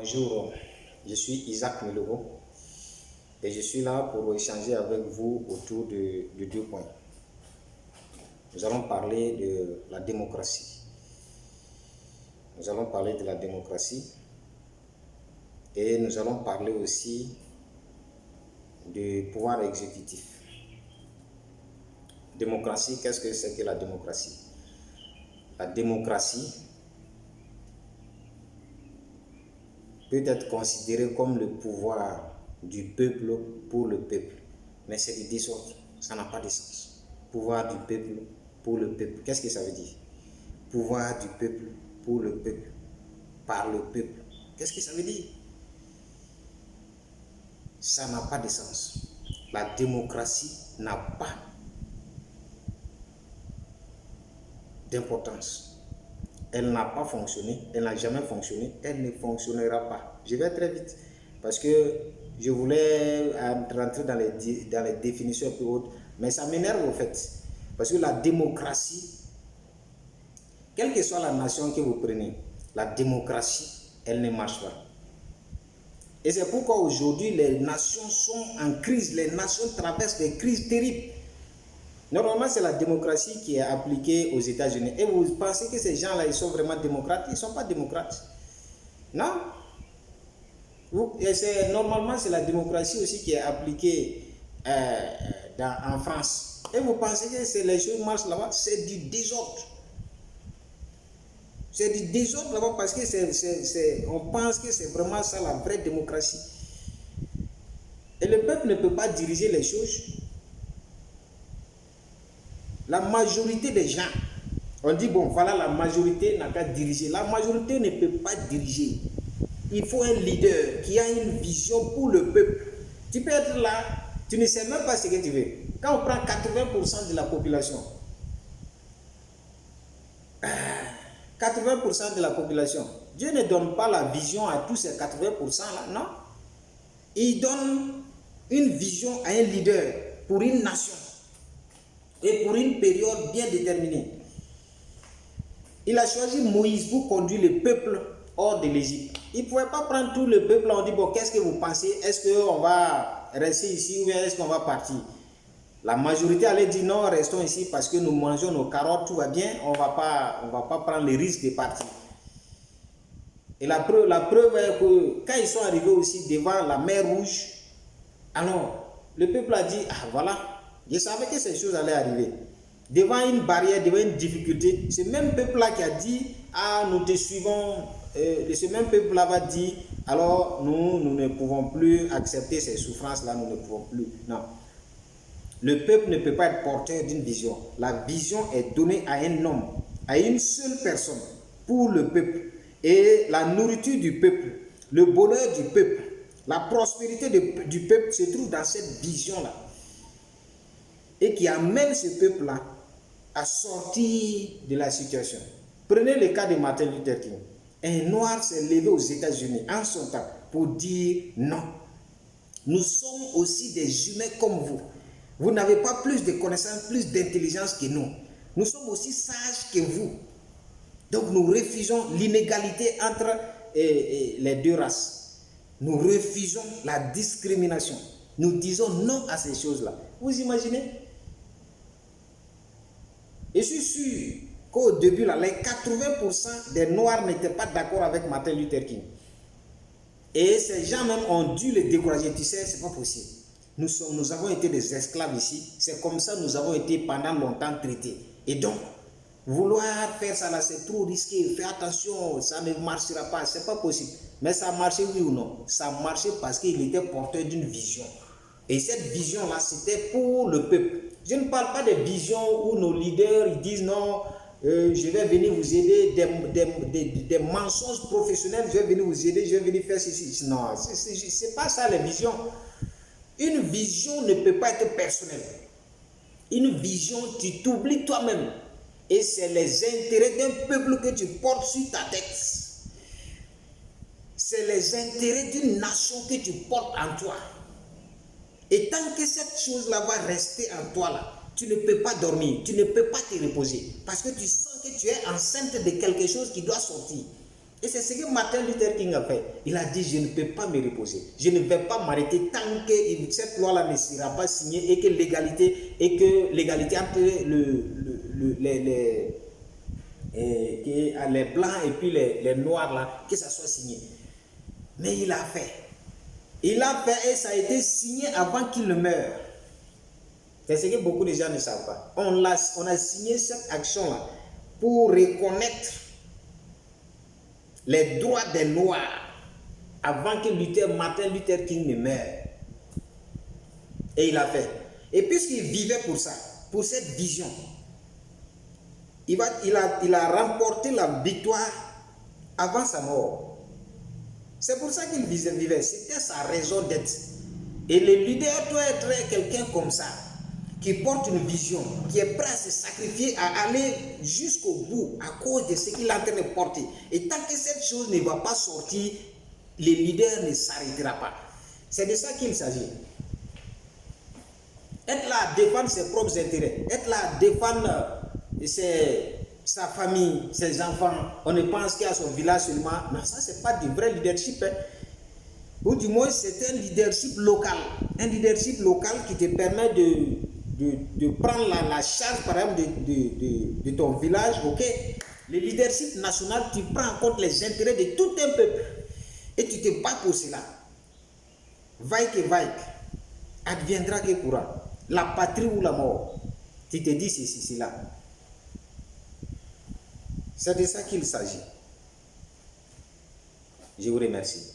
Bonjour, je suis Isaac Milovo et je suis là pour échanger avec vous autour de deux points. Nous allons parler de la démocratie. Nous allons parler de la démocratie et nous allons parler aussi du pouvoir exécutif. Démocratie, qu'est-ce que c'est que la démocratie? La démocratie peut être considérée comme le pouvoir du peuple pour le peuple, mais c'est du désordre, ça n'a pas de sens. Pouvoir du peuple pour le peuple, qu'est-ce que ça veut dire? Pouvoir du peuple pour le peuple, par le peuple, qu'est-ce que ça veut dire? Ça n'a pas de sens. La démocratie n'a pas d'importance. Elle n'a pas fonctionné, elle n'a jamais fonctionné, elle ne fonctionnera pas. Je vais très vite parce que je voulais rentrer dans les définitions plus hautes, mais ça m'énerve au fait. Parce que la démocratie, quelle que soit la nation que vous prenez, la démocratie, elle ne marche pas. Et c'est pourquoi aujourd'hui les nations sont en crise, les nations traversent des crises terribles. Normalement, c'est la démocratie qui est appliquée aux États-Unis. Et vous pensez que ces gens-là, ils sont vraiment démocrates? Ils ne sont pas démocrates. Non. Normalement, c'est la démocratie aussi qui est appliquée en France. Et vous pensez que les choses marchent là-bas? C'est du désordre. C'est du désordre là-bas parce que on pense que c'est vraiment ça la vraie démocratie. Et le peuple ne peut pas diriger les choses. La majorité des gens, on dit bon voilà, la majorité n'a qu'à diriger. La majorité ne peut pas diriger. Il faut un leader qui a une vision pour le peuple. Tu peux être là, tu ne sais même pas ce que tu veux. Quand on prend 80% de la population, 80% de la population, Dieu ne donne pas la vision à tous ces 80% là, non. Il donne une vision à un leader pour une nation. Et pour une période bien déterminée. Il a choisi Moïse pour conduire le peuple hors de l'Égypte. Il ne pouvait pas prendre tout le peuple. On dit, bon, qu'est-ce que vous pensez? Est-ce qu'on va rester ici ou bien est-ce qu'on va partir? La majorité allait dire, non, restons ici parce que nous mangeons nos carottes, tout va bien. On ne va pas prendre le risque de partir. Et la preuve est que quand ils sont arrivés aussi devant la mer Rouge, alors le peuple a dit, ah voilà, je savais que ces choses allaient arriver. Devant une barrière, devant une difficulté, ce même peuple-là qui a dit, ah, nous te suivons, ce même peuple-là va dire, alors nous ne pouvons plus accepter ces souffrances-là, nous ne pouvons plus. Non. Le peuple ne peut pas être porteur d'une vision. La vision est donnée à un homme, à une seule personne, pour le peuple. Et la nourriture du peuple, le bonheur du peuple, la prospérité du peuple se trouve dans cette vision-là. Et qui amène ce peuple-là à sortir de la situation. Prenez le cas de Martin Luther King. Un noir s'est levé aux États-Unis en son temps pour dire non. Nous sommes aussi des humains comme vous. Vous n'avez pas plus de connaissances, plus d'intelligence que nous. Nous sommes aussi sages que vous. Donc nous refusons l'inégalité entre les deux races. Nous refusons la discrimination. Nous disons non à ces choses-là. Vous imaginez? Et je suis sûr qu'au début, là, les 80% des Noirs n'étaient pas d'accord avec Martin Luther King. Et ces gens même ont dû les décourager. Tu sais, c'est pas possible. Nous avons été des esclaves ici. C'est comme ça que nous avons été pendant longtemps traités. Et donc, vouloir faire ça là, c'est trop risqué. Fais attention, ça ne marchera pas. C'est pas possible. Mais ça marchait, oui ou non? Ça marchait parce qu'il était porteur d'une vision. Et cette vision-là, c'était pour le peuple. Je ne parle pas des visions où nos leaders ils disent non, je vais venir vous aider, des mensonges professionnels, je vais venir vous aider, je vais venir faire ceci. Non, ce n'est pas ça les visions. Une vision ne peut pas être personnelle. Une vision, tu t'oublies toi-même. Et c'est les intérêts d'un peuple que tu portes sur ta tête. C'est les intérêts d'une nation que tu portes en toi. Et tant que cette chose-là va rester en toi, là, tu ne peux pas dormir, tu ne peux pas te reposer. Parce que tu sens que tu es enceinte de quelque chose qui doit sortir. Et c'est ce que Martin Luther King a fait. Il a dit, je ne peux pas me reposer. Je ne vais pas m'arrêter tant que cette loi-là ne sera pas signée et que l'égalité entre les blancs et puis les noirs, là, que ça soit signé. Mais il a fait. Il a fait et ça a été signé avant qu'il ne meure. C'est ce que beaucoup de gens ne savent pas. On a signé cette action-là pour reconnaître les droits des Noirs avant que Martin Luther King ne meure. Et il a fait. Et puisqu'il vivait pour ça, pour cette vision, il a remporté la victoire avant sa mort. C'est pour ça qu'il vivait. C'était sa raison d'être. Et le leader doit être quelqu'un comme ça, qui porte une vision, qui est prêt à se sacrifier, à aller jusqu'au bout à cause de ce qu'il est en train de porter. Et tant que cette chose ne va pas sortir, le leader ne s'arrêtera pas. C'est de ça qu'il s'agit. Être là à défendre ses propres intérêts, être là à défendre sa famille, ses enfants, on ne pense qu'à son village seulement. Non, ça c'est pas du vrai leadership. Ou du moins c'est un leadership local. Un leadership local qui te permet de prendre la charge par exemple de ton village. Ok. Le leadership national, tu prends en compte les intérêts de tout un peuple. Et tu te bats pour cela. Vaille que vaille, adviendra que pourra. La patrie ou la mort. Tu te dis ceci, cela. C'est de ça qu'il s'agit. Je vous remercie.